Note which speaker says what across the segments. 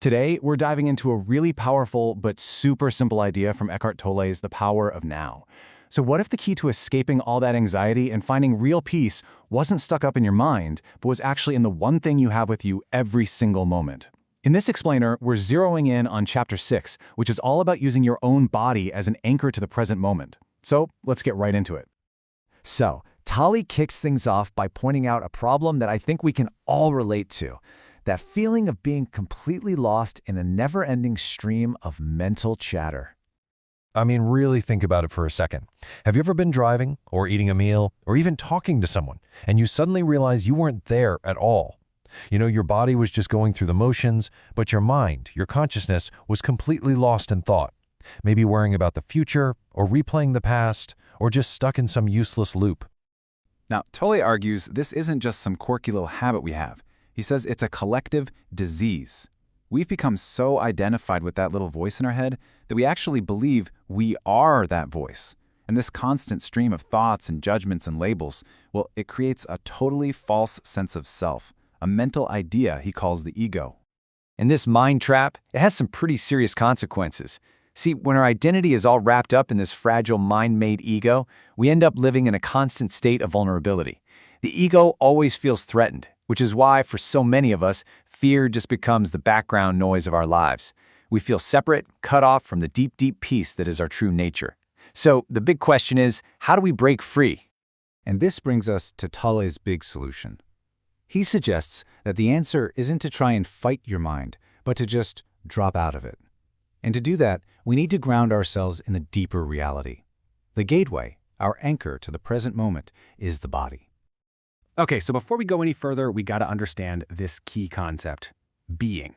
Speaker 1: Today, we're diving into a really powerful but super simple idea from Eckhart Tolle's The Power of Now. So what if the key to escaping all that anxiety and finding real peace wasn't stuck up in your mind, but was actually in the one thing you have with you every single moment? In this explainer, we're zeroing in on Chapter 6, which is all about using your own body as an anchor to the present moment. So let's get right into it.
Speaker 2: So, Tolle kicks things off by pointing out a problem that I think we can all relate to. That feeling of being completely lost in a never-ending stream of mental chatter.
Speaker 3: I mean, really think about it for a second. Have you ever been driving, or eating a meal, or even talking to someone, and you suddenly realize you weren't there at all? Your body was just going through the motions, but your mind, your consciousness, was completely lost in thought. Maybe worrying about the future, or replaying the past, or just stuck in some useless loop.
Speaker 1: Now, Tolle argues this isn't just some quirky little habit we have. He says it's a collective disease. We've become so identified with that little voice in our head that we actually believe we are that voice. And this constant stream of thoughts and judgments and labels, well, it creates a totally false sense of self, a mental idea he calls the ego.
Speaker 2: And this mind trap, it has some pretty serious consequences. See, when our identity is all wrapped up in this fragile mind-made ego, we end up living in a constant state of vulnerability. The ego always feels threatened, which is why, for so many of us, fear just becomes the background noise of our lives. We feel separate, cut off from the deep, deep peace that is our true nature. So the big question is, how do we break free?
Speaker 4: And this brings us to Tolle's big solution. He suggests that the answer isn't to try and fight your mind, but to just drop out of it. And to do that, we need to ground ourselves in a deeper reality. The gateway, our anchor to the present moment, is the body.
Speaker 1: Okay, so before we go any further, we got to understand this key concept, being.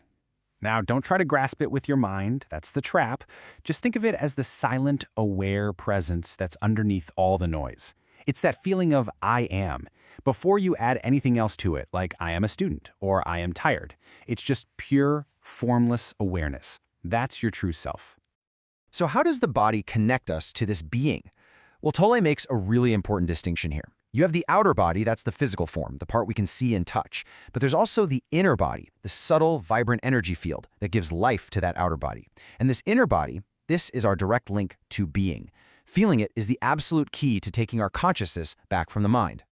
Speaker 1: Now, don't try to grasp it with your mind. That's the trap. Just think of it as the silent, aware presence that's underneath all the noise. It's that feeling of I am, before you add anything else to it, like I am a student or I am tired. It's just pure, formless awareness. That's your true self.
Speaker 2: So how does the body connect us to this being? Well, Tolle makes a really important distinction here. You have the outer body, that's the physical form, the part we can see and touch. But there's also the inner body, the subtle, vibrant energy field that gives life to that outer body. And this inner body, this is our direct link to being. Feeling it is the absolute key to taking our consciousness back from the mind.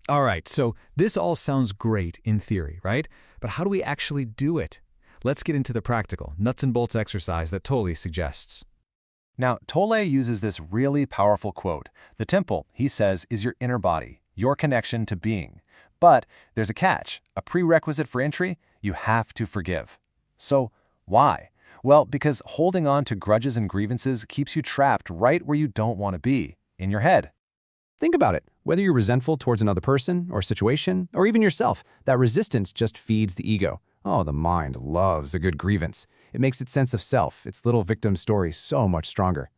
Speaker 5: All right, so this all sounds great in theory, right? But how do we actually do it? Let's get into the practical, nuts and bolts exercise that Tolle suggests.
Speaker 3: Now, Tolle uses this really powerful quote. The temple, he says, is your inner body, your connection to being. But there's a catch. A prerequisite for entry, you have to forgive. So why? Well, because holding on to grudges and grievances keeps you trapped right where you don't want to be, in your head.
Speaker 5: Think about it. Whether you're resentful towards another person or situation, or even yourself, that resistance just feeds the ego. Oh, the mind loves a good grievance. It makes its sense of self, its little victim story, so much stronger.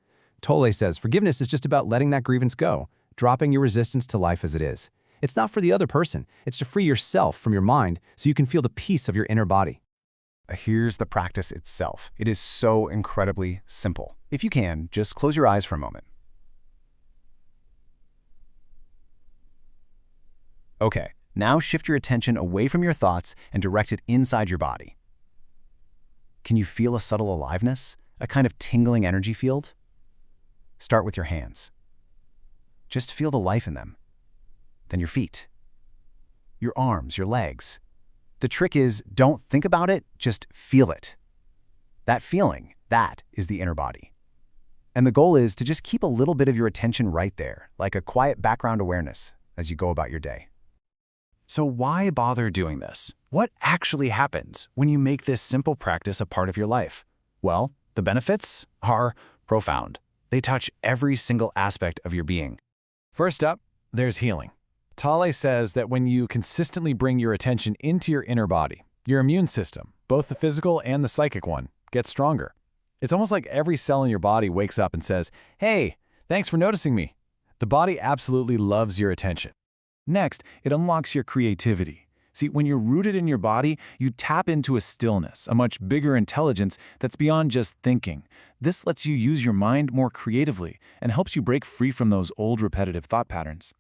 Speaker 5: Tolle says forgiveness is just about letting that grievance go, dropping your resistance to life as it is. It's not for the other person. It's to free yourself from your mind so you can feel the peace of your inner body.
Speaker 1: Here's the practice itself. It is so incredibly simple. If you can, just close your eyes for a moment. Okay, now shift your attention away from your thoughts and direct it inside your body. Can you feel a subtle aliveness, a kind of tingling energy field? Start with your hands. Just feel the life in them. Then your feet, your arms, your legs. The trick is, don't think about it, just feel it. That feeling, that is the inner body. And the goal is to just keep a little bit of your attention right there, like a quiet background awareness as you go about your day. So why bother doing this? What actually happens when you make this simple practice a part of your life? Well, the benefits are profound. They touch every single aspect of your being. First up, there's healing. Tolle says that when you consistently bring your attention into your inner body, your immune system, both the physical and the psychic one, gets stronger. It's almost like every cell in your body wakes up and says, "Hey, thanks for noticing me." The body absolutely loves your attention. Next, it unlocks your creativity. See, when you're rooted in your body, you tap into a stillness, a much bigger intelligence that's beyond just thinking. This lets you use your mind more creatively and helps you break free from those old repetitive thought patterns.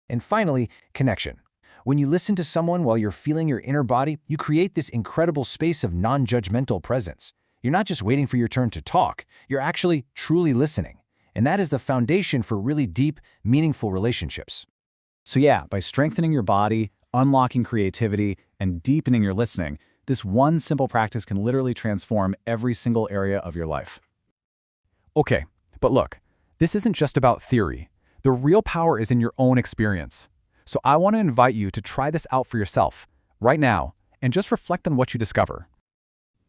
Speaker 1: And finally, connection.
Speaker 2: When you listen to someone while you're feeling your inner body, you create this incredible space of non-judgmental presence. You're not just waiting for your turn to talk, you're actually truly listening. And that is the foundation for really deep, meaningful relationships.
Speaker 4: So yeah, by strengthening your body, unlocking creativity, and deepening your listening, this one simple practice can literally transform every single area of your life.
Speaker 5: Okay, but look, this isn't just about theory. The real power is in your own experience. So I want to invite you to try this out for yourself, right now, and just reflect on what you discover.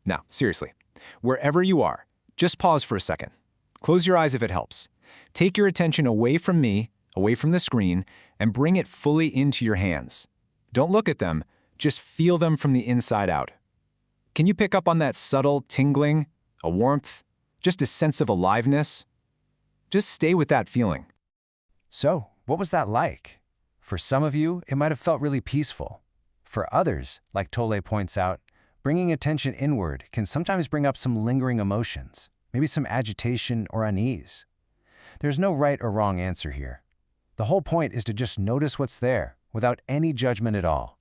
Speaker 5: Now, seriously, wherever you are, just pause for a second. Close your eyes if it helps. Take your attention away from me, away from the screen, and bring it fully into your hands. Don't look at them, just feel them from the inside out. Can you pick up on that subtle tingling, a warmth, just a sense of aliveness? Just stay with that feeling.
Speaker 2: So, what was that like? For some of you, it might have felt really peaceful. For others, like Tole points out, bringing attention inward can sometimes bring up some lingering emotions, maybe some agitation or unease. There's no right or wrong answer here. The whole point is to just notice what's there, without any judgment at all.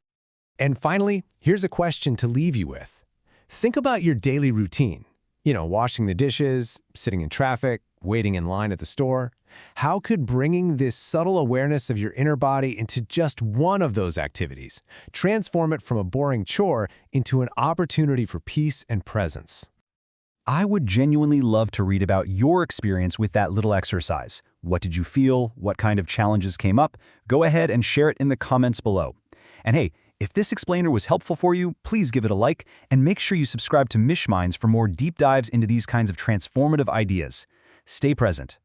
Speaker 5: And finally, here's a question to leave you with. Think about your daily routine. Washing the dishes, sitting in traffic, waiting in line at the store. How could bringing this subtle awareness of your inner body into just one of those activities transform it from a boring chore into an opportunity for peace and presence?
Speaker 1: I would genuinely love to read about your experience with that little exercise. What did you feel? What kind of challenges came up? Go ahead and share it in the comments below. And hey, if this explainer was helpful for you, please give it a like and make sure you subscribe to Mish Minds for more deep dives into these kinds of transformative ideas. Stay present.